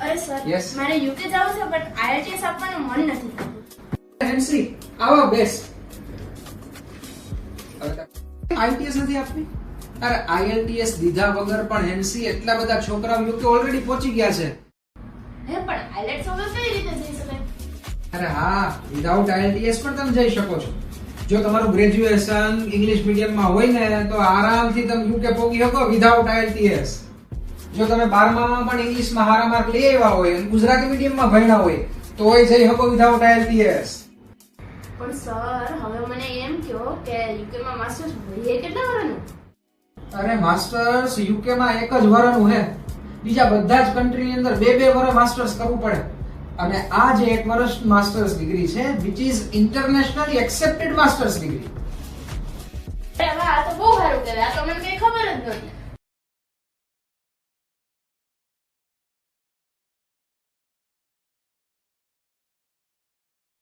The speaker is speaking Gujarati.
અરે સર, Yes. મારે યુકે જવું છે બટ આઈએલટીએસ આપવાનું મન નથી થતું. હેન્સી આવો બેસ. આઈએલટીએસ નથી આપવી? અરે આઈએલટીએસ દીધા વગર પણ હેન્સી એટલા બધા છોકરાઓ યુકે ઓલરેડી પહોંચી ગયા છે. હે પણ આઈએલટીએસ વગર કઈ રીતે જઈ શકાય? અરે હા, વિધાઉટ આઈએલટીએસ પણ તમે જઈ શકો છો. જો તમારું ગ્રેજ્યુએશન ઇંગ્લિશ મીડિયમમાં હોય ને તો આરામથી તમે યુકે પહોંચી શકો વિધાઉટ આઈએલટીએસ. જો તમે 12મામાં પણ ઇંગ્લિશમાં સારા માર્ક લઈ આવ્યા હોય અને ગુજરાતી મીડિયમમાં ભણ્યા હોય તોય જઈ શકો વિધાઉટ આઈએલટીએસ. પણ સર, હવે મને એમ કહો કે યુકે માં માસ્ટર્સ હોય કેટલા વર્ષનું? અરે માસ્ટર્સ યુકે માં એક જ વર્ષનું હે. બીજા બધા જ કન્ટ્રીની અંદર બે વર્ષ માસ્ટર્સ કરવું પડે. અને આ જે એક વર્ષ માસ્ટર્સ ડિગ્રી છે which is internationally accepted masters degree. અરે વાહ, આ તો બહુ સારું કહેવાય. આ તો મને કઈ ખબર જ નહોતી.